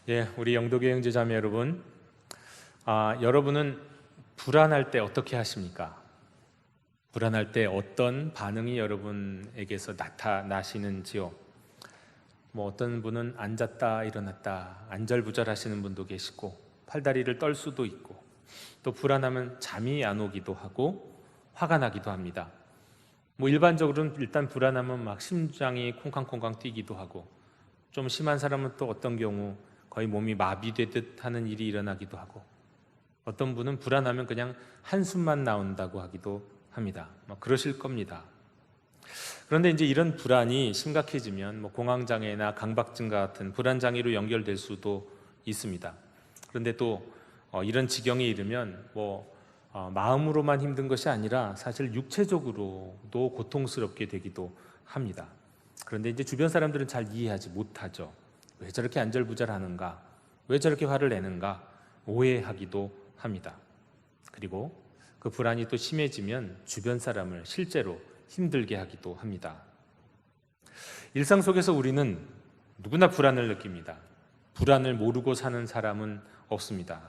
예, 우리 영도교회 형제자매 여러분, 여러분은 불안할 때 어떻게 하십니까? 불안할 때 어떤 반응이 여러분에게서 나타나시는지요? 어떤 분은 앉았다 일어났다 안절부절하시는 분도 계시고 팔다리를 떨 수도 있고, 또 불안하면 잠이 안 오기도 하고 화가 나기도 합니다. 일반적으로는 일단 불안하면 막 심장이 콩쾅콩쾅 뛰기도 하고, 좀 심한 사람은 또 어떤 경우 거의 몸이 마비되듯 하는 일이 일어나기도 하고, 어떤 분은 불안하면 그냥 한숨만 나온다고 하기도 합니다. 그러실 겁니다. 그런데 이제 이런 불안이 심각해지면 공황장애나 강박증과 같은 불안장애로 연결될 수도 있습니다. 그런데 또 이런 지경에 이르면 마음으로만 힘든 것이 아니라 사실 육체적으로도 고통스럽게 되기도 합니다. 그런데 이제 주변 사람들은 잘 이해하지 못하죠. 왜 저렇게 안절부절하는가? 왜 저렇게 화를 내는가? 오해하기도 합니다. 그리고 그 불안이 또 심해지면 주변 사람을 실제로 힘들게 하기도 합니다. 일상 속에서 우리는 누구나 불안을 느낍니다. 불안을 모르고 사는 사람은 없습니다.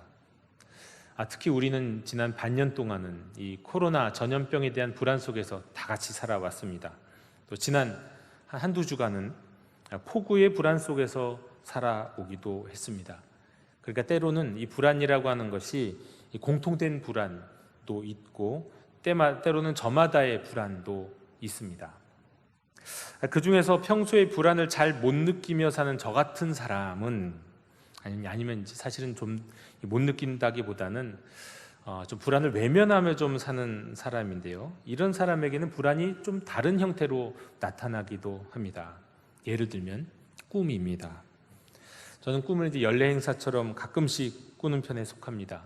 특히 우리는 지난 반년 동안은 이 코로나 전염병에 대한 불안 속에서 다 같이 살아왔습니다. 또 지난 한두 주간은 폭우의 불안 속에서 살아오기도 했습니다. 그러니까 때로는 이 불안이라고 하는 것이 공통된 불안도 있고, 때로는 저마다의 불안도 있습니다. 그 중에서 평소에 불안을 잘 못 느끼며 사는 저 같은 사람은, 아니면 사실은 좀 못 느낀다기보다는 좀 불안을 외면하며 좀 사는 사람인데요, 이런 사람에게는 불안이 좀 다른 형태로 나타나기도 합니다. 예를 들면 꿈입니다. 저는 꿈을 이제 연례 행사처럼 가끔씩 꾸는 편에 속합니다.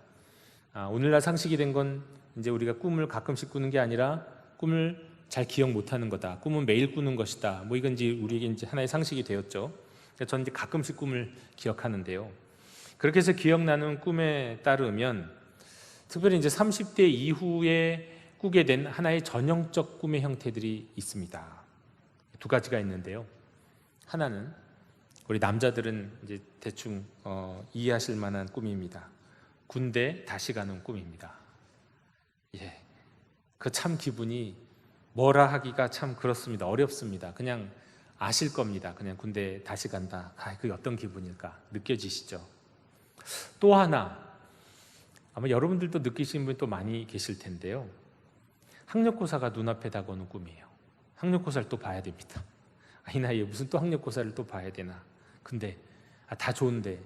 오늘날 상식이 된 건 이제 우리가 꿈을 가끔씩 꾸는 게 아니라 꿈을 잘 기억 못하는 거다. 꿈은 매일 꾸는 것이다. 이건 이제 우리에게 이제 하나의 상식이 되었죠. 저는 이제 가끔씩 꿈을 기억하는데요. 그렇게 해서 기억나는 꿈에 따르면, 특별히 이제 30대 이후에 꾸게 된 하나의 전형적 꿈의 형태들이 있습니다. 두 가지가 있는데요. 하나는 우리 남자들은 이제 대충 이해하실 만한 꿈입니다. 군대 다시 가는 꿈입니다. 예, 그 참 기분이 뭐라 하기가 참 그렇습니다. 어렵습니다. 그냥 아실 겁니다. 그냥 군대 다시 간다. 그게 어떤 기분일까 느껴지시죠? 또 하나, 아마 여러분들도 느끼시는 분이 또 많이 계실 텐데요. 학력고사가 눈앞에 다가오는 꿈이에요. 학력고사를 또 봐야 됩니다. 이 나이에 무슨 또 학력고사를 또 봐야 되나. 근데 다 좋은데,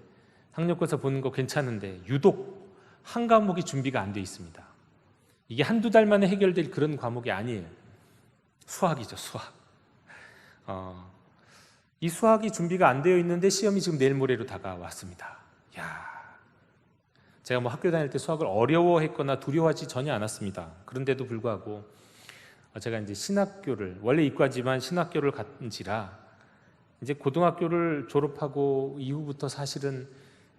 학력고사 보는 거 괜찮은데 유독 한 과목이 준비가 안 돼 있습니다. 이게 한두 달 만에 해결될 그런 과목이 아니에요. 수학이죠, 수학. 이 수학이 준비가 안 되어 있는데 시험이 지금 내일 모레로 다가왔습니다. 제가 학교 다닐 때 수학을 어려워했거나 두려워하지 전혀 않았습니다. 그런데도 불구하고 제가 이제 신학교를, 원래 이과지만 신학교를 간지라 이제 고등학교를 졸업하고 이후부터 사실은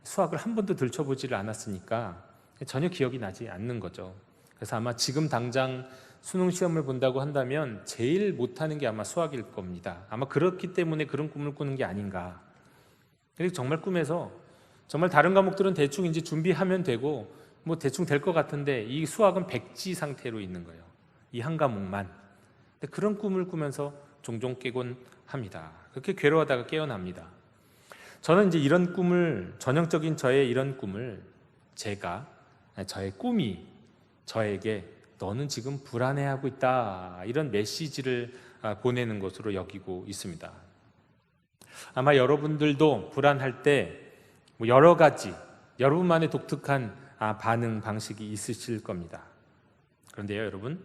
수학을 한 번도 들춰보지를 않았으니까 전혀 기억이 나지 않는 거죠. 그래서 아마 지금 당장 수능 시험을 본다고 한다면 제일 못하는 게 아마 수학일 겁니다. 아마 그렇기 때문에 그런 꿈을 꾸는 게 아닌가. 그리고 정말 꿈에서 정말 다른 과목들은 대충 이제 준비하면 되고 대충 될 것 같은데 이 수학은 백지 상태로 있는 거예요. 이 한 과목만. 근데 그런 꿈을 꾸면서 종종 깨곤 합니다. 그렇게 괴로워하다가 깨어납니다. 저는 이제 이런 꿈을, 전형적인 저의 이런 꿈을 저의 꿈이 저에게 너는 지금 불안해하고 있다, 이런 메시지를 보내는 것으로 여기고 있습니다. 아마 여러분들도 불안할 때 여러 가지 여러분만의 독특한 반응 방식이 있으실 겁니다. 그런데요, 여러분,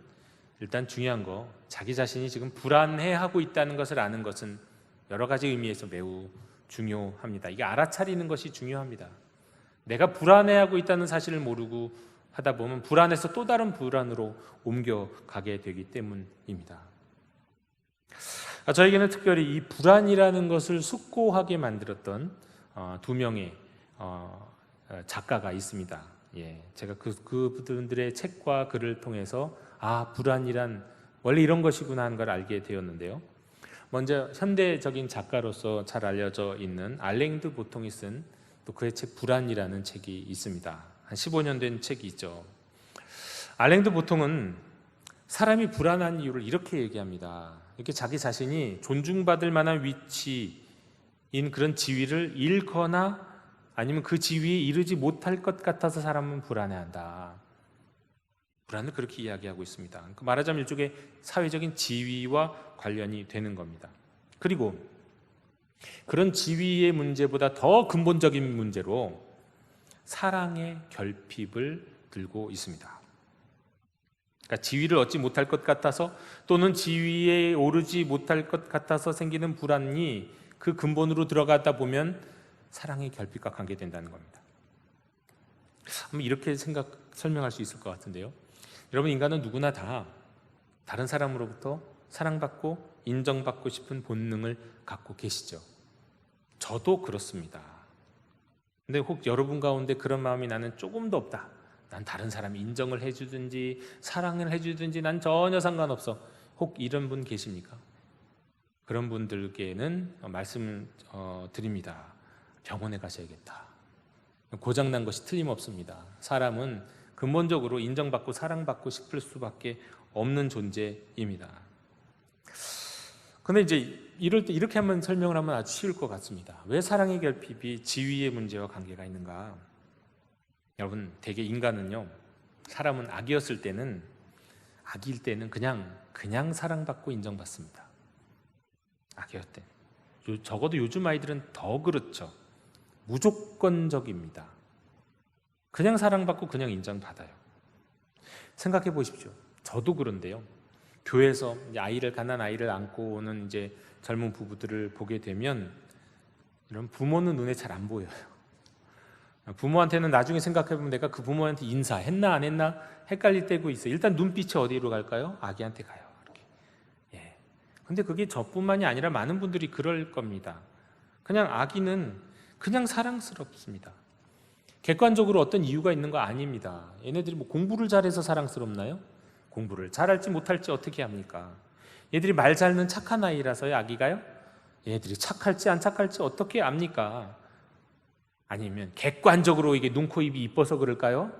일단 중요한 거, 자기 자신이 지금 불안해하고 있다는 것을 아는 것은 여러 가지 의미에서 매우 중요합니다. 이게 알아차리는 것이 중요합니다. 내가 불안해하고 있다는 사실을 모르고 하다 보면 불안해서 또 다른 불안으로 옮겨가게 되기 때문입니다. 저에게는 특별히 이 불안이라는 것을 숙고하게 만들었던 두 명의 작가가 있습니다. 제가 그분들의 책과 글을 통해서 불안이란 원래 이런 것이구나 하는 걸 알게 되었는데요. 먼저 현대적인 작가로서 잘 알려져 있는 알랭드 보통이 쓴 또 그의 책 불안이라는 책이 있습니다. 한 15년 된 책이 있죠. 알랭드 보통은 사람이 불안한 이유를 이렇게 얘기합니다. 이렇게 자기 자신이 존중받을 만한 위치인 그런 지위를 잃거나 아니면 그 지위에 이르지 못할 것 같아서 사람은 불안해한다. 불안을 그렇게 이야기하고 있습니다. 말하자면 일종의 사회적인 지위와 관련이 되는 겁니다. 그리고 그런 지위의 문제보다 더 근본적인 문제로 사랑의 결핍을 들고 있습니다. 그러니까 지위를 얻지 못할 것 같아서 또는 지위에 오르지 못할 것 같아서 생기는 불안이 그 근본으로 들어가다 보면 사랑의 결핍과 관계된다는 겁니다. 이렇게 설명할 수 있을 것 같은데요. 여러분, 인간은 누구나 다 다른 사람으로부터 사랑받고 인정받고 싶은 본능을 갖고 계시죠. 저도 그렇습니다. 근데 혹 여러분 가운데 그런 마음이 나는 조금도 없다, 난 다른 사람이 인정을 해주든지 사랑을 해주든지 난 전혀 상관없어, 혹 이런 분 계십니까? 그런 분들께는 말씀 드립니다. 병원에 가셔야겠다. 고장난 것이 틀림없습니다. 사람은 근본적으로 인정받고 사랑받고 싶을 수밖에 없는 존재입니다. 그런데 이제 이럴 때 이렇게 한번 설명을 하면 아주 쉬울 것 같습니다. 왜 사랑의 결핍이 지위의 문제와 관계가 있는가? 여러분, 대개 인간은요, 사람은 악이었을 때는, 악일 때는 그냥 사랑받고 인정받습니다. 악이었을 때. 적어도 요즘 아이들은 더 그렇죠. 무조건적입니다. 그냥 사랑받고 그냥 인정받아요. 생각해 보십시오. 저도 그런데요. 교회에서 가난 아이를 안고 오는 이제 젊은 부부들을 보게 되면 이런 부모는 눈에 잘 안 보여요. 부모한테는 나중에 생각해 보면 내가 그 부모한테 인사했나 안 했나 헷갈릴 때고 있어요. 일단 눈빛이 어디로 갈까요? 아기한테 가요. 이렇게. 예. 근데 그게 저뿐만이 아니라 많은 분들이 그럴 겁니다. 그냥 아기는 그냥 사랑스럽습니다. 객관적으로 어떤 이유가 있는 거 아닙니다. 얘네들이 뭐 공부를 잘해서 사랑스럽나요? 공부를 잘할지 못할지 어떻게 합니까? 얘들이 말 잘 듣는 착한 아이라서요, 아기가요? 얘네들이 착할지 안 착할지 어떻게 압니까? 아니면 객관적으로 이게 눈, 코, 입이 이뻐서 그럴까요?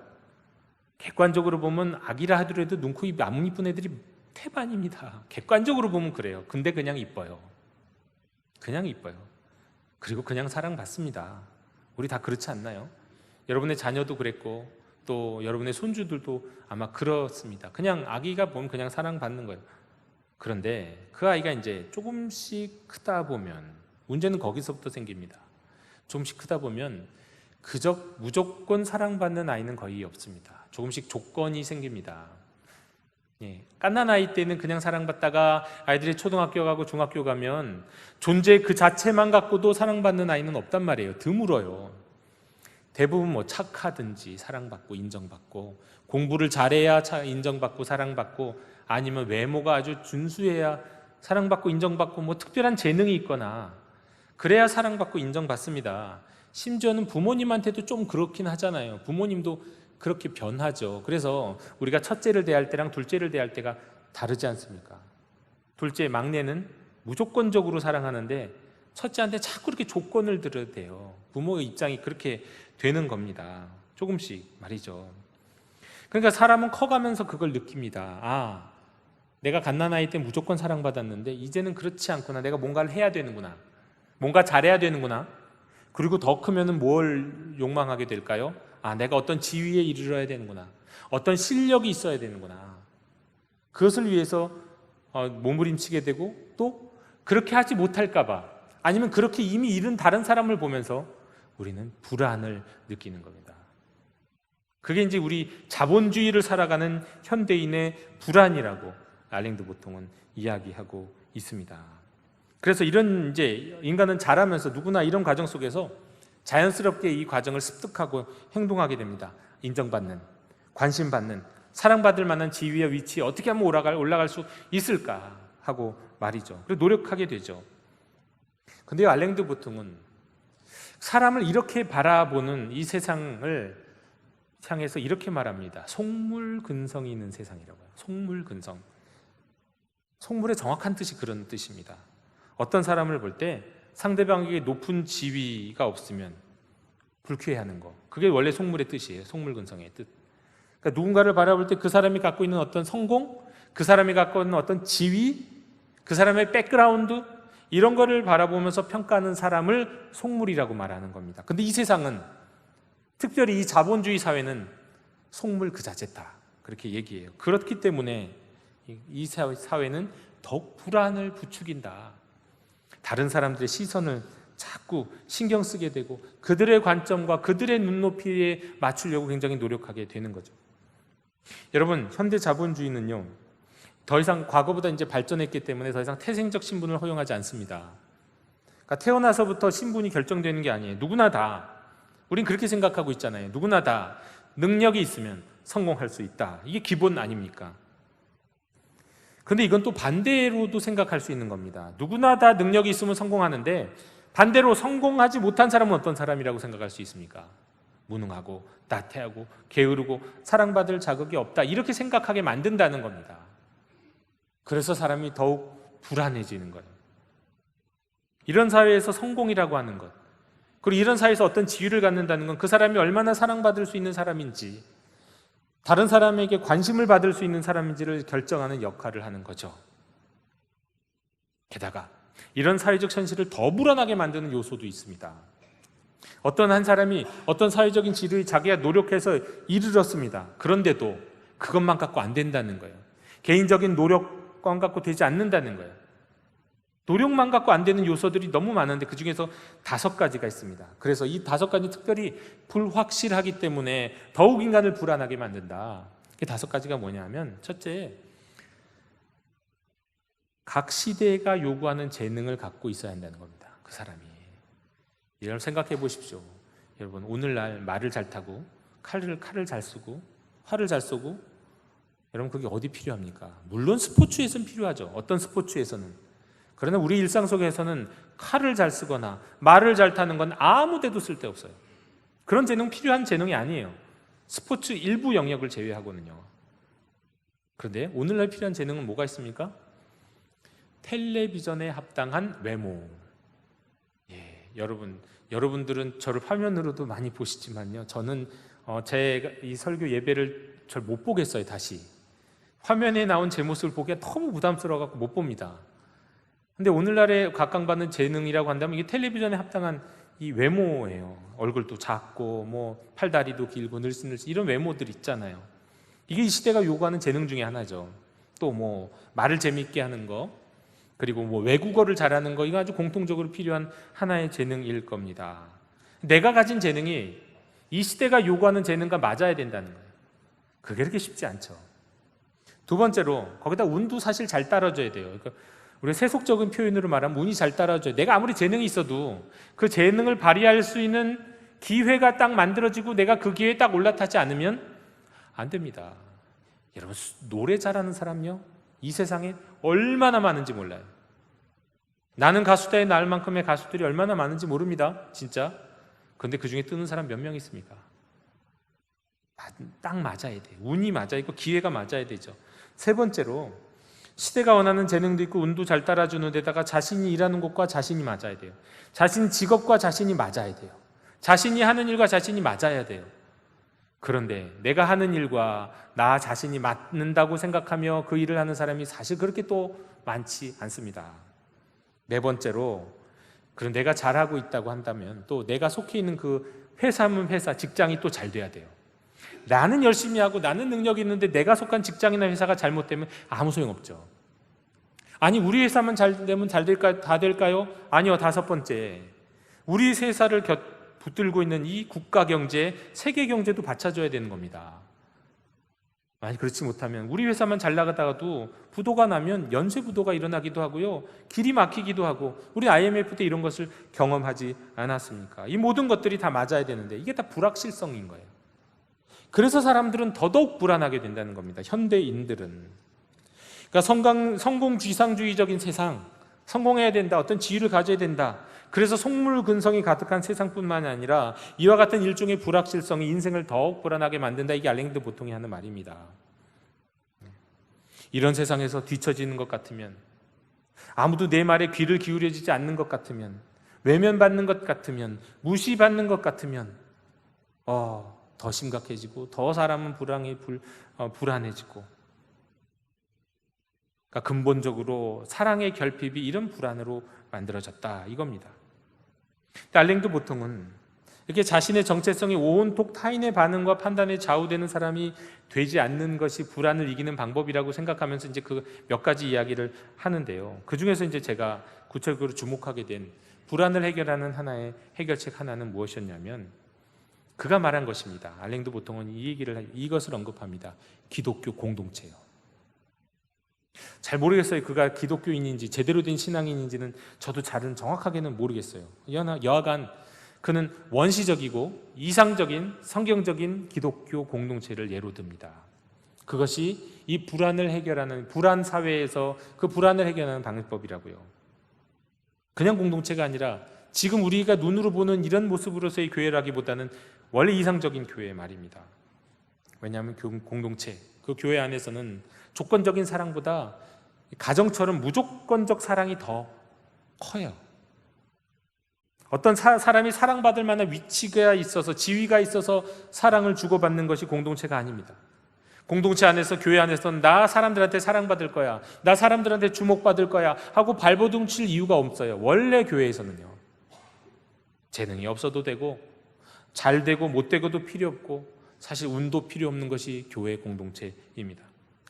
객관적으로 보면 아기라 하더라도 눈, 코, 입이 안 이쁜 애들이 태반입니다. 객관적으로 보면 그래요. 근데 그냥 이뻐요. 그냥 이뻐요. 그리고 그냥 사랑받습니다. 우리 다 그렇지 않나요? 여러분의 자녀도 그랬고 또 여러분의 손주들도 아마 그렇습니다. 그냥 아기가 보면 그냥 사랑받는 거예요. 그런데 그 아이가 이제 조금씩 크다 보면 문제는 거기서부터 생깁니다. 조금씩 크다 보면 그저 무조건 사랑받는 아이는 거의 없습니다. 조금씩 조건이 생깁니다. 갓난 아이 때는 그냥 사랑받다가 아이들이 초등학교 가고 중학교 가면 존재 그 자체만 갖고도 사랑받는 아이는 없단 말이에요. 드물어요. 대부분 뭐 착하든지 사랑받고 인정받고, 공부를 잘해야 인정받고 사랑받고, 아니면 외모가 아주 준수해야 사랑받고 인정받고, 뭐 특별한 재능이 있거나 그래야 사랑받고 인정받습니다. 심지어는 부모님한테도 좀 그렇긴 하잖아요. 부모님도 그렇게 변하죠. 그래서 우리가 첫째를 대할 때랑 둘째를 대할 때가 다르지 않습니까? 둘째, 막내는 무조건적으로 사랑하는데 첫째한테 자꾸 이렇게 조건을 들어야 돼요. 부모의 입장이 그렇게 되는 겁니다. 조금씩 말이죠. 그러니까 사람은 커가면서 그걸 느낍니다. 아, 내가 갓난아이 때 무조건 사랑받았는데 이제는 그렇지 않구나. 내가 뭔가를 해야 되는구나. 뭔가 잘해야 되는구나. 그리고 더 크면은 뭘 욕망하게 될까요? 아, 내가 어떤 지위에 이르러야 되는구나. 어떤 실력이 있어야 되는구나. 그것을 위해서 몸부림치게 되고, 또 그렇게 하지 못할까 봐, 아니면 그렇게 이미 이른 다른 사람을 보면서 우리는 불안을 느끼는 겁니다. 그게 이제 우리 자본주의를 살아가는 현대인의 불안이라고 알랭드 보통은 이야기하고 있습니다. 그래서 이런 이제 인간은 자라면서 누구나 이런 과정 속에서 자연스럽게 이 과정을 습득하고 행동하게 됩니다. 인정받는, 관심받는, 사랑받을 만한 지위와 위치에 어떻게 하면 올라갈 수 있을까 하고 말이죠. 그리고 노력하게 되죠. 근데 알랭드 보통은 사람을 이렇게 바라보는 이 세상을 향해서 이렇게 말합니다. 속물근성이 있는 세상이라고요. 속물근성. 속물의 정확한 뜻이 그런 뜻입니다. 어떤 사람을 볼 때 상대방에게 높은 지위가 없으면 불쾌해하는 거. 그게 원래 속물의 뜻이에요. 속물근성의 뜻. 그러니까 누군가를 바라볼 때 그 사람이 갖고 있는 어떤 성공, 그 사람이 갖고 있는 어떤 지위, 그 사람의 백그라운드, 이런 거를 바라보면서 평가하는 사람을 속물이라고 말하는 겁니다. 근데 이 세상은, 특별히 이 자본주의 사회는 속물 그 자체다, 그렇게 얘기해요. 그렇기 때문에 이 사회는 더욱 불안을 부추긴다. 다른 사람들의 시선을 자꾸 신경 쓰게 되고 그들의 관점과 그들의 눈높이에 맞추려고 굉장히 노력하게 되는 거죠. 여러분, 현대 자본주의는요, 더 이상 과거보다 이제 발전했기 때문에 더 이상 태생적 신분을 허용하지 않습니다. 그러니까 태어나서부터 신분이 결정되는 게 아니에요. 누구나 다, 우린 그렇게 생각하고 있잖아요. 누구나 다 능력이 있으면 성공할 수 있다. 이게 기본 아닙니까? 근데 이건 또 반대로도 생각할 수 있는 겁니다. 누구나 다 능력이 있으면 성공하는데 반대로 성공하지 못한 사람은 어떤 사람이라고 생각할 수 있습니까? 무능하고 나태하고 게으르고 사랑받을 자격이 없다, 이렇게 생각하게 만든다는 겁니다. 그래서 사람이 더욱 불안해지는 거예요. 이런 사회에서 성공이라고 하는 것, 그리고 이런 사회에서 어떤 지위를 갖는다는 건 그 사람이 얼마나 사랑받을 수 있는 사람인지, 다른 사람에게 관심을 받을 수 있는 사람인지를 결정하는 역할을 하는 거죠. 게다가 이런 사회적 현실을 더 불안하게 만드는 요소도 있습니다. 어떤 한 사람이 어떤 사회적인 지위를 자기가 노력해서 이르렀습니다. 그런데도 그것만 갖고 안 된다는 거예요. 개인적인 노력만 갖고 되지 않는다는 거예요. 노력만 갖고 안 되는 요소들이 너무 많은데 그 중에서 5가지가 있습니다. 그래서 이 5가지 특별히 불확실하기 때문에 더욱 인간을 불안하게 만든다. 그 5가지가 뭐냐면, 첫째, 각 시대가 요구하는 재능을 갖고 있어야 한다는 겁니다. 그 사람이. 여러분 생각해 보십시오. 여러분, 오늘날 말을 잘 타고 칼을 잘 쓰고 활을 잘 쏘고, 여러분 그게 어디 필요합니까? 물론 스포츠에서는 필요하죠. 어떤 스포츠에서는. 그러나 우리 일상 속에서는 칼을 잘 쓰거나 말을 잘 타는 건 아무 데도 쓸데없어요. 그런 재능 필요한 재능이 아니에요. 스포츠 일부 영역을 제외하고는요. 그런데 오늘날 필요한 재능은 뭐가 있습니까? 텔레비전에 합당한 외모. 여러분들은 저를 화면으로도 많이 보시지만요, 저는 제가 이 설교 예배를 잘 못 보겠어요. 다시 화면에 나온 제 모습을 보기가 너무 부담스러워서 못 봅니다. 근데 오늘날에 각광받는 재능이라고 한다면 이게 텔레비전에 합당한 이 외모예요. 얼굴도 작고 뭐 팔다리도 길고 늘씬늘씬 이런 외모들 있잖아요. 이게 이 시대가 요구하는 재능 중에 하나죠. 또 뭐 말을 재미있게 하는 거, 그리고 뭐 외국어를 잘하는 거, 이거 아주 공통적으로 필요한 하나의 재능일 겁니다. 내가 가진 재능이 이 시대가 요구하는 재능과 맞아야 된다는 거예요. 그게 그렇게 쉽지 않죠. 두 번째로, 거기다 운도 사실 잘 따라줘야 돼요. 그러니까 우리 세속적인 표현으로 말하면 운이 잘 따라줘야 돼요. 내가 아무리 재능이 있어도 그 재능을 발휘할 수 있는 기회가 딱 만들어지고 내가 그 기회에 딱 올라타지 않으면 안 됩니다. 여러분, 노래 잘하는 사람요, 이 세상에 얼마나 많은지 몰라요. 나는 가수다에 날 만큼의 가수들이 얼마나 많은지 모릅니다, 진짜. 그런데 그 중에 뜨는 사람 몇 명 있습니까? 딱 맞아야 돼요. 운이 맞아 있고 기회가 맞아야 되죠. 세 번째로, 시대가 원하는 재능도 있고 운도 잘 따라주는 데다가 자신이 일하는 곳과 자신이 맞아야 돼요. 자신 직업과 자신이 맞아야 돼요. 자신이 하는 일과 자신이 맞아야 돼요. 그런데 내가 하는 일과 나 자신이 맞는다고 생각하며 그 일을 하는 사람이 사실 그렇게 또 많지 않습니다. 네 번째로, 그럼 내가 잘하고 있다고 한다면 또 내가 속해 있는 그 회사면 회사, 직장이 또 잘 돼야 돼요. 나는 열심히 하고 나는 능력이 있는데 내가 속한 직장이나 회사가 잘못되면 아무 소용없죠. 아니, 우리 회사만 잘 되면 다 될까요? 아니요. 5번째, 우리 회사를 붙들고 있는 이 국가 경제, 세계 경제도 받쳐줘야 되는 겁니다. 만약 그렇지 못하면 우리 회사만 잘 나가다가도 부도가 나면 연쇄 부도가 일어나기도 하고요, 길이 막히기도 하고, 우리 IMF 때 이런 것을 경험하지 않았습니까? 이 모든 것들이 다 맞아야 되는데 이게 다 불확실성인 거예요. 그래서 사람들은 더더욱 불안하게 된다는 겁니다. 현대인들은. 그러니까 성공지상주의적인 세상, 성공해야 된다, 어떤 지위를 가져야 된다, 그래서 속물근성이 가득한 세상뿐만 아니라 이와 같은 일종의 불확실성이 인생을 더욱 불안하게 만든다. 이게 알랭드 보통이 하는 말입니다. 이런 세상에서 뒤처지는 것 같으면, 아무도 내 말에 귀를 기울여지지 않는 것 같으면, 외면받는 것 같으면, 무시받는 것 같으면 더 심각해지고 더 사람은 불안해지고, 그러니까 근본적으로 사랑의 결핍이 이런 불안으로 만들어졌다 이겁니다. 알랭드 보통은 이렇게 자신의 정체성이 온통 타인의 반응과 판단에 좌우되는 사람이 되지 않는 것이 불안을 이기는 방법이라고 생각하면서 이제 그 몇 가지 이야기를 하는데요. 그 중에서 이제 제가 구체적으로 주목하게 된 불안을 해결하는 하나의 해결책 하나는 무엇이었냐면, 그가 말한 것입니다. 알랭드 보통은 이것을 언급합니다. 기독교 공동체요. 잘 모르겠어요. 그가 기독교인인지 제대로 된 신앙인인지는 저도 잘은 정확하게는 모르겠어요. 여하간 그는 원시적이고 이상적인 성경적인 기독교 공동체를 예로 듭니다. 그것이 이 불안을 해결하는, 불안 사회에서 그 불안을 해결하는 방법이라고요. 그냥 공동체가 아니라 지금 우리가 눈으로 보는 이런 모습으로서의 교회라기보다는 원래 이상적인 교회 말입니다. 왜냐하면 공동체, 그 교회 안에서는 조건적인 사랑보다 가정처럼 무조건적 사랑이 더 커요. 어떤 사람이 사랑받을 만한 위치가 있어서, 지위가 있어서 사랑을 주고받는 것이 공동체가 아닙니다. 공동체 안에서, 교회 안에서는 나 사람들한테 사랑받을 거야, 나 사람들한테 주목받을 거야 하고 발버둥 칠 이유가 없어요. 원래 교회에서는요, 재능이 없어도 되고 잘 되고 못 되고도 필요 없고 사실 운도 필요 없는 것이 교회 공동체입니다.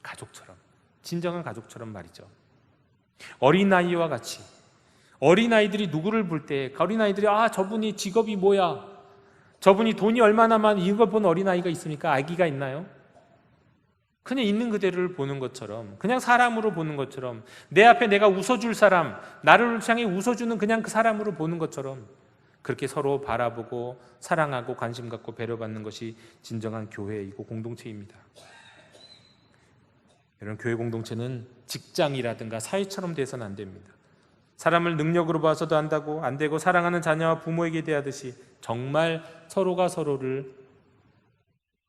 가족처럼, 진정한 가족처럼 말이죠. 어린아이와 같이, 어린아이들이 누구를 볼 때 어린아이들이 저분이 직업이 뭐야, 저분이 돈이 얼마나 많아, 이걸 본 어린아이가 있습니까? 아기가 있나요? 그냥 있는 그대로를 보는 것처럼, 그냥 사람으로 보는 것처럼, 내 앞에 내가 웃어줄 사람, 나를 향해 웃어주는 그냥 그 사람으로 보는 것처럼 그렇게 서로 바라보고 사랑하고 관심 갖고 배려받는 것이 진정한 교회이고 공동체입니다. 이런 교회 공동체는 직장이라든가 사회처럼 돼서는 안 됩니다. 사람을 능력으로 봐서도 안 되고 사랑하는 자녀와 부모에게 대하듯이 정말 서로가 서로를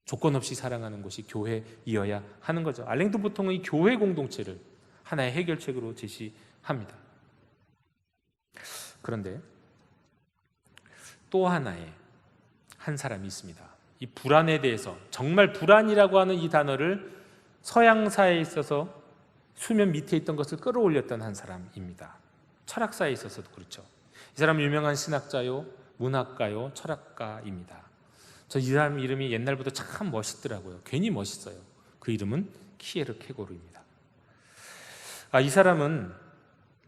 조건 없이 사랑하는 것이 교회이어야 하는 거죠. 알랭드 보통은 이 교회 공동체를 하나의 해결책으로 제시합니다. 그런데 또 하나의 한 사람이 있습니다. 이 불안에 대해서, 정말 불안이라고 하는 이 단어를 서양사에 있어서 수면 밑에 있던 것을 끌어올렸던 한 사람입니다. 철학사에 있어서도 그렇죠. 이 사람은 유명한 신학자요, 문학가요, 철학가입니다. 저 이 사람 이름이 옛날부터 참 멋있더라고요. 괜히 멋있어요. 그 이름은 키에르케고르입니다. 이 사람은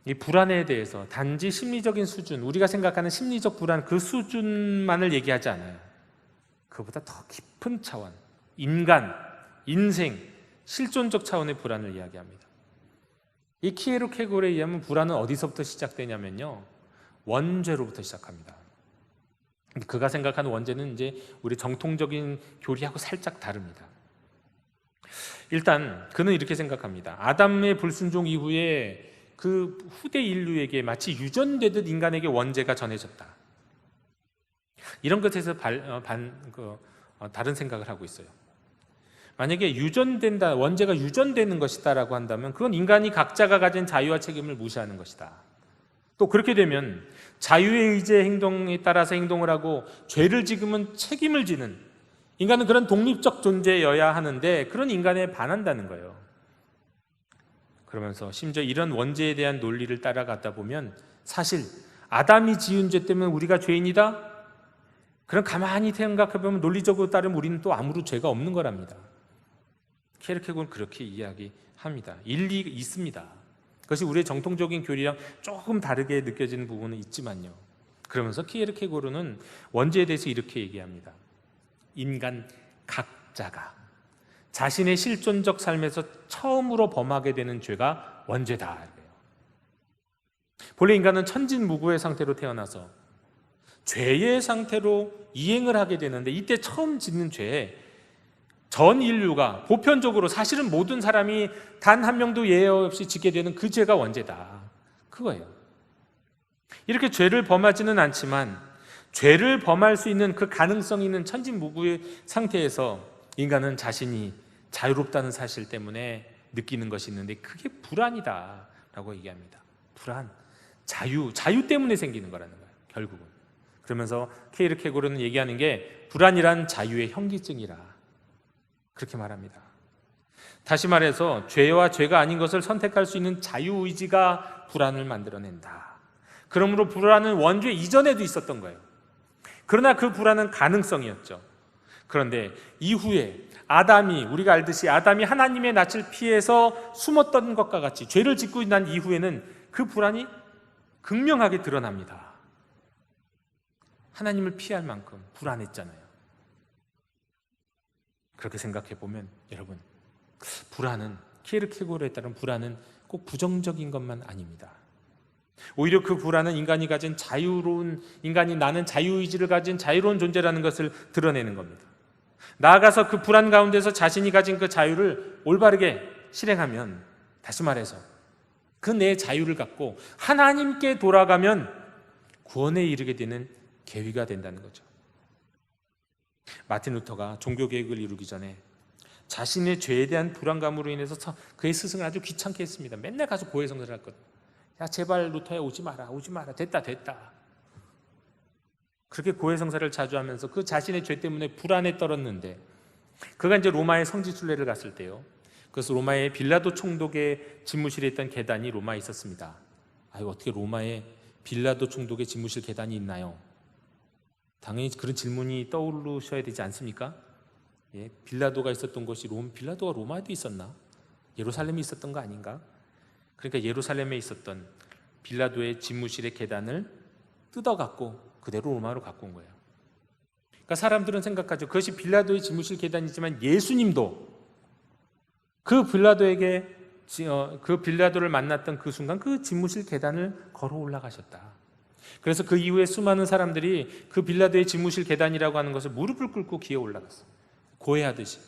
이 불안에 대해서 단지 심리적인 수준, 우리가 생각하는 심리적 불안 그 수준만을 얘기하지 않아요. 그보다 더 깊은 차원, 인간, 인생, 실존적 차원의 불안을 이야기합니다. 이 키에르케고르에 의하면 불안은 어디서부터 시작되냐면요, 원죄로부터 시작합니다. 그가 생각하는 원죄는 이제 우리 정통적인 교리하고 살짝 다릅니다. 일단 그는 이렇게 생각합니다. 아담의 불순종 이후에 그 후대 인류에게 마치 유전되듯 인간에게 원죄가 전해졌다. 이런 것에서 다른 생각을 하고 있어요. 만약에 원죄가 유전되는 것이다라고 한다면 그건 인간이 각자가 가진 자유와 책임을 무시하는 것이다. 또 그렇게 되면 자유의 의지의 행동에 따라서 행동을 하고 죄를 지으면 책임을 지는, 인간은 그런 독립적 존재여야 하는데 그런 인간에 반한다는 거예요. 그러면서 심지어 이런 원죄에 대한 논리를 따라가다 보면 사실 아담이 지은 죄 때문에 우리가 죄인이다? 그럼 가만히 생각해보면 논리적으로 따르면 우리는 또 아무런 죄가 없는 거랍니다. 키에르케고르는 그렇게 이야기합니다. 일리가 있습니다. 그것이 우리의 정통적인 교리랑 조금 다르게 느껴지는 부분은 있지만요. 그러면서 키에르케고르는 원죄에 대해서 이렇게 얘기합니다. 인간 각자가 자신의 실존적 삶에서 처음으로 범하게 되는 죄가 원죄다. 본래 인간은 천진무구의 상태로 태어나서 죄의 상태로 이행을 하게 되는데, 이때 처음 짓는 죄에 전 인류가 보편적으로, 사실은 모든 사람이 단 한 명도 예외 없이 짓게 되는 그 죄가 원죄다. 그거예요. 이렇게 죄를 범하지는 않지만 죄를 범할 수 있는 그 가능성이 있는 천진무구의 상태에서 인간은 자신이 자유롭다는 사실 때문에 느끼는 것이 있는데 그게 불안이다 라고 얘기합니다. 불안, 자유 때문에 생기는 거라는 거예요. 결국은 그러면서 케이르케고르는 얘기하는 게 불안이란 자유의 현기증이라 그렇게 말합니다. 다시 말해서 죄와 죄가 아닌 것을 선택할 수 있는 자유의지가 불안을 만들어낸다. 그러므로 불안은 원죄 이전에도 있었던 거예요. 그러나 그 불안은 가능성이었죠. 그런데 이후에 우리가 알듯이 아담이 하나님의 낯을 피해서 숨었던 것과 같이 죄를 짓고 난 이후에는 그 불안이 극명하게 드러납니다. 하나님을 피할 만큼 불안했잖아요. 그렇게 생각해 보면 여러분, 불안은, 키에르케고르에 따른 불안은 꼭 부정적인 것만 아닙니다. 오히려 그 불안은 인간이 가진 나는 자유의지를 가진 자유로운 존재라는 것을 드러내는 겁니다. 나아가서 그 불안 가운데서 자신이 가진 그 자유를 올바르게 실행하면, 다시 말해서 그 내 자유를 갖고 하나님께 돌아가면 구원에 이르게 되는 계기가 된다는 거죠. 마틴 루터가 종교개혁을 이루기 전에 자신의 죄에 대한 불안감으로 인해서 그의 스승을 아주 귀찮게 했습니다. 맨날 가서 고해성사를 했거든요. 야, 제발 루터야, 오지 마라, 됐다. 그렇게 고해성사를 자주 하면서 그 자신의 죄 때문에 불안에 떨었는데, 그가 이제 로마의 성지 순례를 갔을 때요, 그래서 로마의 빌라도 총독의 집무실에 있던 계단이 로마에 있었습니다. 어떻게 로마에 빌라도 총독의 집무실 계단이 있나요? 당연히 그런 질문이 떠오르셔야 되지 않습니까? 예, 빌라도가 있었던 곳이 빌라도가 로마에도 있었나? 예루살렘에 있었던 거 아닌가? 그러니까 예루살렘에 있었던 빌라도의 집무실의 계단을 뜯어갖고 그대로 로마로 갖고 온 거예요. 그러니까 사람들은 생각하죠. 그것이 빌라도의 집무실 계단이지만 예수님도 그 빌라도를 만났던 그 순간 그 집무실 계단을 걸어 올라가셨다. 그래서 그 이후에 수많은 사람들이 그 빌라도의 집무실 계단이라고 하는 것을 무릎을 꿇고 기어 올라갔어요. 고해하듯이.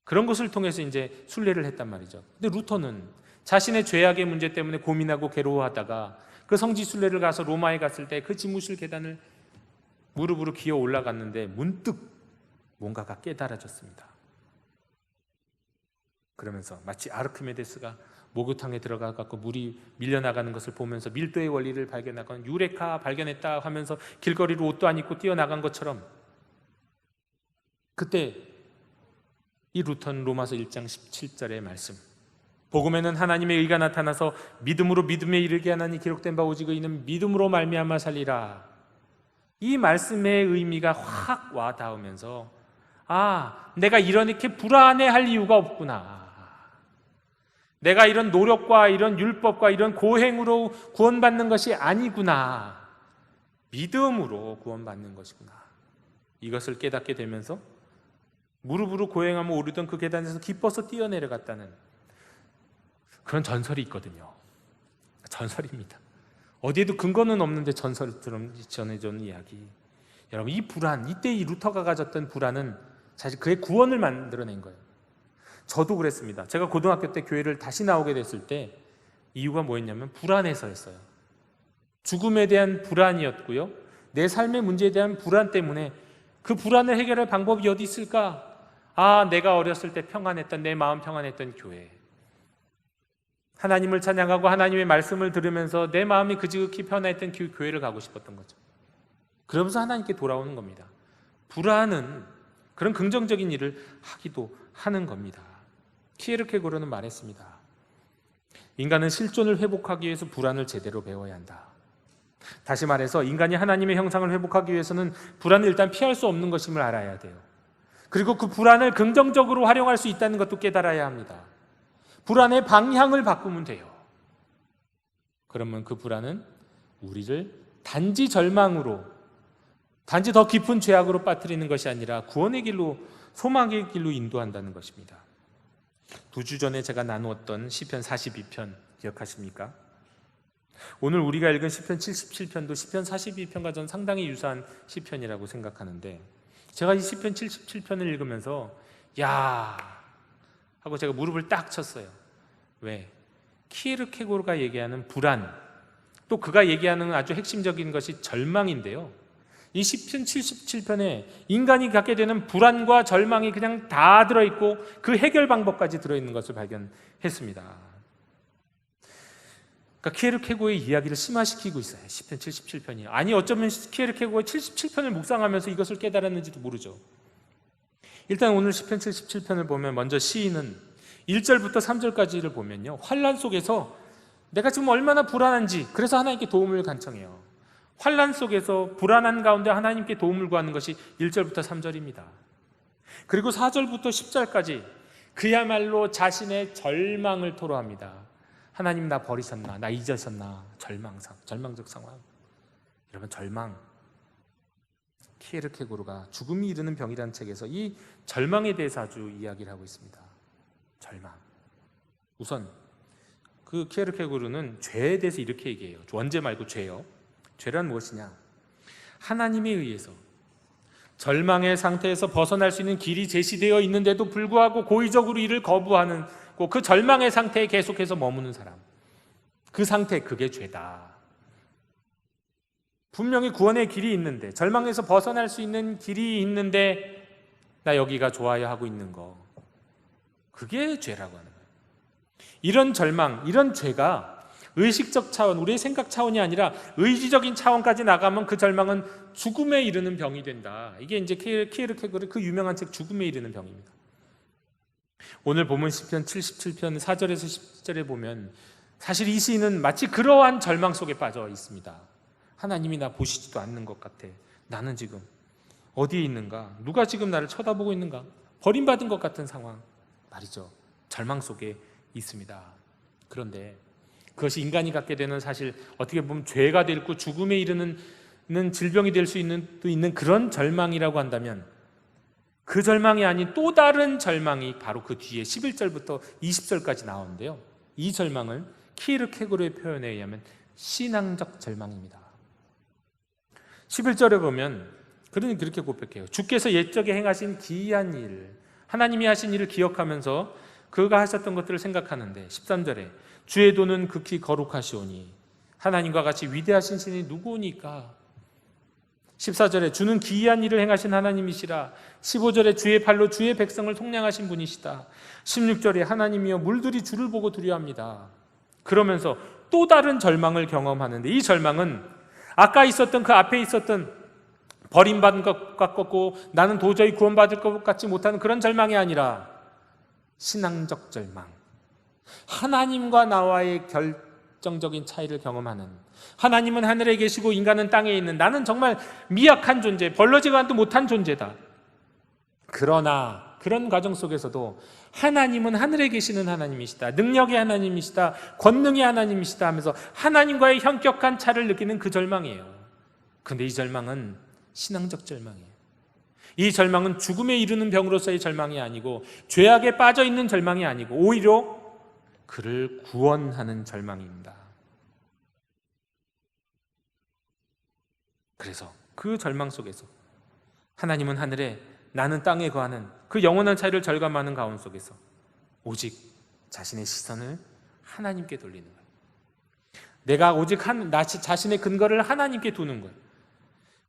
그런 것을 통해서 이제 순례를 했단 말이죠. 근데 루터는 자신의 죄악의 문제 때문에 고민하고 괴로워하다가 그 성지 순례를 가서 로마에 갔을 때 그 집무실 계단을 무릎으로 기어 올라갔는데 문득 뭔가가 깨달아졌습니다. 그러면서 마치 아르키메데스가 목욕탕에 들어가 갖고 물이 밀려나가는 것을 보면서 밀도의 원리를 발견하건 유레카 발견했다 하면서 길거리로 옷도 안 입고 뛰어나간 것처럼, 그때 이 루터는 로마서 1장 17절의 말씀, 복음에는 하나님의 의가 나타나서 믿음으로 믿음에 이르게 하나니 기록된 바 오직 의인은 믿음으로 말미암아 살리라, 이 말씀의 의미가 확 와닿으면서 내가 이렇게 불안해할 이유가 없구나, 내가 이런 노력과 이런 율법과 이런 고행으로 구원받는 것이 아니구나, 믿음으로 구원받는 것이구나, 이것을 깨닫게 되면서 무릎으로 고행하며 오르던 그 계단에서 기뻐서 뛰어내려갔다는 그런 전설이 있거든요. 전설입니다. 어디에도 근거는 없는데 전설처럼 전해져오는 이야기. 여러분, 이 불안, 이때 이 루터가 가졌던 불안은 사실 그의 구원을 만들어낸 거예요. 저도 그랬습니다. 제가 고등학교 때 교회를 다시 나오게 됐을 때 이유가 뭐였냐면 불안해서였어요. 죽음에 대한 불안이었고요, 내 삶의 문제에 대한 불안 때문에 그 불안을 해결할 방법이 어디 있을까? 내가 어렸을 때 평안했던, 내 마음 평안했던 교회, 하나님을 찬양하고 하나님의 말씀을 들으면서 내 마음이 그지극히 편안했던 그 교회를 가고 싶었던 거죠. 그러면서 하나님께 돌아오는 겁니다. 불안은 그런 긍정적인 일을 하기도 하는 겁니다. 키에르케고르는 말했습니다. 인간은 실존을 회복하기 위해서 불안을 제대로 배워야 한다. 다시 말해서 인간이 하나님의 형상을 회복하기 위해서는 불안을 일단 피할 수 없는 것임을 알아야 돼요. 그리고 그 불안을 긍정적으로 활용할 수 있다는 것도 깨달아야 합니다. 불안의 방향을 바꾸면 돼요. 그러면 그 불안은 우리를 단지 절망으로, 단지 더 깊은 죄악으로 빠뜨리는 것이 아니라 구원의 길로, 소망의 길로 인도한다는 것입니다. 2주 전에 제가 나누었던 시편 42편 기억하십니까? 오늘 우리가 읽은 시편 77편도 시편 42편과 전 상당히 유사한 시편이라고 생각하는데, 제가 이 시편 77편을 읽으면서 야 하고 제가 무릎을 딱 쳤어요. 왜? 키에르케고르가 얘기하는 불안, 또 그가 얘기하는 아주 핵심적인 것이 절망인데요, 이 시편 77편에 인간이 갖게 되는 불안과 절망이 그냥 다 들어있고 그 해결 방법까지 들어있는 것을 발견했습니다. 그러니까 키에르케고의 이야기를 심화시키고 있어요. 시편 77편이. 아니 어쩌면 키에르케고의 77편을 묵상하면서 이것을 깨달았는지도 모르죠. 일단 오늘 시편 77편을 보면 먼저 시인은 1절부터 3절까지를 보면요, 환난 속에서 내가 지금 얼마나 불안한지, 그래서 하나님께 도움을 간청해요. 환난 속에서 불안한 가운데 하나님께 도움을 구하는 것이 1절부터 3절입니다. 그리고 4절부터 10절까지 그야말로 자신의 절망을 토로합니다. 하나님 나 버리셨나? 나 잊으셨나? 절망적 상황. 여러분, 절망. 키에르케고르가 죽음이 이르는 병이라는 책에서 이 절망에 대해서 아주 이야기를 하고 있습니다. 절망. 우선 그 키에르케고르는 죄에 대해서 이렇게 얘기해요. 원죄 말고 죄요. 죄란 무엇이냐? 하나님에 의해서 절망의 상태에서 벗어날 수 있는 길이 제시되어 있는데도 불구하고 고의적으로 이를 거부하는, 그 절망의 상태에 계속해서 머무는 사람, 그 상태, 그게 죄다. 분명히 구원의 길이 있는데, 절망에서 벗어날 수 있는 길이 있는데 나 여기가 좋아야 하고 있는 거, 그게 죄라고 하는 거예요. 이런 절망, 이런 죄가 의식적 차원, 우리의 생각 차원이 아니라 의지적인 차원까지 나가면 그 절망은 죽음에 이르는 병이 된다. 이게 이제 키에르케고르의 그 유명한 책 죽음에 이르는 병입니다. 오늘 본문 시편 77편 4절에서 10절에 보면 사실 이 시인은 마치 그러한 절망 속에 빠져 있습니다. 하나님이 나 보시지도 않는 것 같아. 나는 지금 어디에 있는가? 누가 지금 나를 쳐다보고 있는가? 버림받은 것 같은 상황 말이죠. 절망 속에 있습니다. 그런데 그것이 인간이 갖게 되는, 사실 어떻게 보면 죄가 되고 죽음에 이르는 질병이 될 수 있는 그런 절망이라고 한다면, 그 절망이 아닌 또 다른 절망이 바로 그 뒤에 11절부터 20절까지 나오는데요, 이 절망을 키에르케고르의 표현에 의하면 신앙적 절망입니다. 11절에 보면 그는 그렇게 고백해요. 주께서 옛적에 행하신 기이한 일, 하나님이 하신 일을 기억하면서 그가 하셨던 것들을 생각하는데, 13절에 주의 도는 극히 거룩하시오니 하나님과 같이 위대하신 신이 누구오니까. 14절에 주는 기이한 일을 행하신 하나님이시라. 15절에 주의 팔로 주의 백성을 통량하신 분이시다. 16절에 하나님이여 물들이 주를 보고 두려워합니다. 그러면서 또 다른 절망을 경험하는데, 이 절망은 아까 있었던 그 앞에 있었던 버림받은 것 같고 나는 도저히 구원받을 것 같지 못하는 그런 절망이 아니라 신앙적 절망, 하나님과 나와의 결정적인 차이를 경험하는, 하나님은 하늘에 계시고 인간은 땅에 있는, 나는 정말 미약한 존재, 벌러지지도 못한 존재다. 그러나 그런 과정 속에서도 하나님은 하늘에 계시는 하나님이시다, 능력의 하나님이시다, 권능의 하나님이시다 하면서 하나님과의 현격한 차를 느끼는 그 절망이에요. 그런데 이 절망은 신앙적 절망이에요. 이 절망은 죽음에 이르는 병으로서의 절망이 아니고, 죄악에 빠져 있는 절망이 아니고, 오히려 그를 구원하는 절망입니다. 그래서 그 절망 속에서 하나님은 하늘에, 나는 땅에 거하는 그 영원한 차이를 절감하는 가운 속에서 오직 자신의 시선을 하나님께 돌리는 거예요. 내가 오직 자신의 근거를 하나님께 두는 거예요.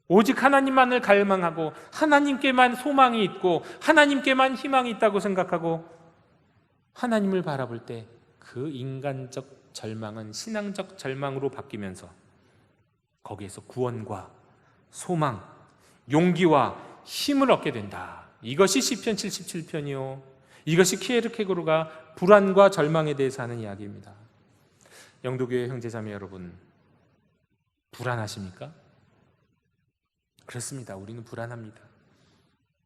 오직 하나님만을 갈망하고 하나님께만 소망이 있고 하나님께만 희망이 있다고 생각하고 하나님을 바라볼 때 그 인간적 절망은 신앙적 절망으로 바뀌면서 거기에서 구원과 소망, 용기와 힘을 얻게 된다. 이것이 시편 77편이요, 이것이 키에르케고르가 불안과 절망에 대해서 하는 이야기입니다. 영도교회 형제자매 여러분, 불안하십니까? 그렇습니다. 우리는 불안합니다.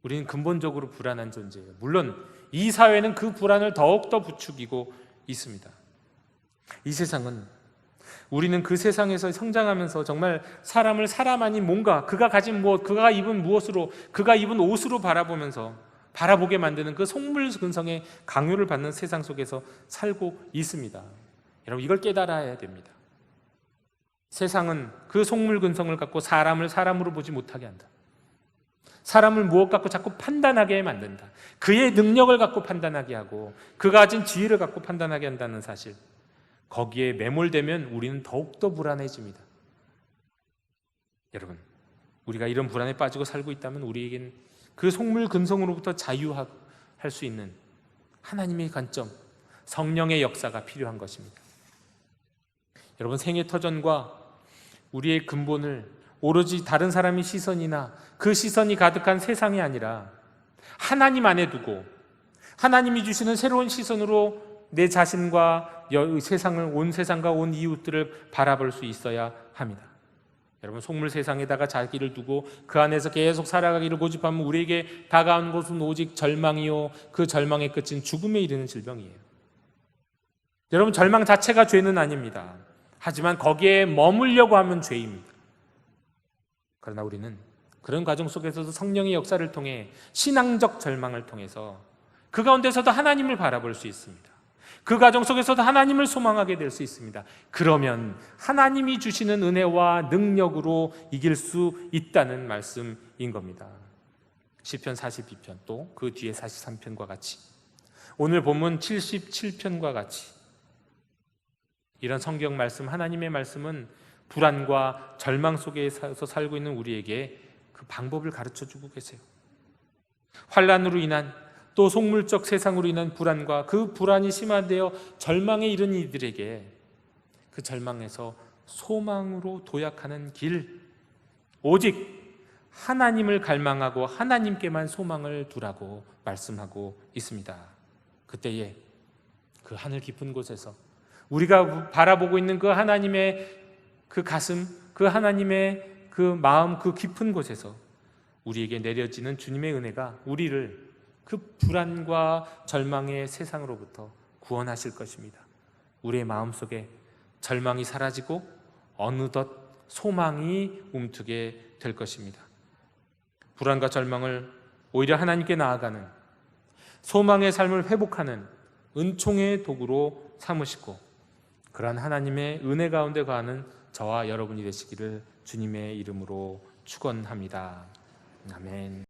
우리는 근본적으로 불안한 존재예요. 물론 이 사회는 그 불안을 더욱더 부추기고 있습니다. 이 세상은, 우리는 그 세상에서 성장하면서 정말 사람을 사람 아닌 뭔가, 그가 가진 무엇, 그가 입은 무엇으로, 그가 입은 옷으로 바라보게 만드는 그 속물근성의 강요를 받는 세상 속에서 살고 있습니다. 여러분, 이걸 깨달아야 됩니다. 세상은 그 속물근성을 갖고 사람을 사람으로 보지 못하게 한다. 사람을 무엇 갖고 자꾸 판단하게 만든다. 그의 능력을 갖고 판단하게 하고 그가 가진 지혜를 갖고 판단하게 한다는 사실, 거기에 매몰되면 우리는 더욱더 불안해집니다. 여러분, 우리가 이런 불안에 빠지고 살고 있다면 우리에겐 그 속물근성으로부터 자유할 수 있는 하나님의 관점, 성령의 역사가 필요한 것입니다. 여러분, 생애터전과 우리의 근본을 오로지 다른 사람의 시선이나 그 시선이 가득한 세상이 아니라 하나님 안에 두고 하나님이 주시는 새로운 시선으로 내 자신과 세상을, 온 세상과 온 이웃들을 바라볼 수 있어야 합니다. 여러분, 속물 세상에다가 자기를 두고 그 안에서 계속 살아가기를 고집하면 우리에게 다가온 것은 오직 절망이요, 그 절망의 끝은 죽음에 이르는 질병이에요. 여러분, 절망 자체가 죄는 아닙니다. 하지만 거기에 머물려고 하면 죄입니다. 그러나 우리는 그런 과정 속에서도 성령의 역사를 통해 신앙적 절망을 통해서 그 가운데서도 하나님을 바라볼 수 있습니다. 그 과정 속에서도 하나님을 소망하게 될 수 있습니다. 그러면 하나님이 주시는 은혜와 능력으로 이길 수 있다는 말씀인 겁니다. 시편 42편, 또 그 뒤에 43편과 같이, 오늘 본문 77편과 같이 이런 성경 말씀, 하나님의 말씀은 불안과 절망 속에서 살고 있는 우리에게 그 방법을 가르쳐주고 계세요. 환난으로 인한, 또 속물적 세상으로 인한 불안과 그 불안이 심화되어 절망에 이른 이들에게 그 절망에서 소망으로 도약하는 길, 오직 하나님을 갈망하고 하나님께만 소망을 두라고 말씀하고 있습니다. 그때에 그 하늘 깊은 곳에서 우리가 바라보고 있는 그 하나님의 그 가슴, 그 하나님의 그 마음, 그 깊은 곳에서 우리에게 내려지는 주님의 은혜가 우리를 그 불안과 절망의 세상으로부터 구원하실 것입니다. 우리의 마음속에 절망이 사라지고 어느덧 소망이 움트게 될 것입니다. 불안과 절망을 오히려 하나님께 나아가는, 소망의 삶을 회복하는 은총의 도구로 삼으시고 그러한 하나님의 은혜 가운데 거하는 저와 여러분이 되시기를 주님의 이름으로 축원합니다. 아멘.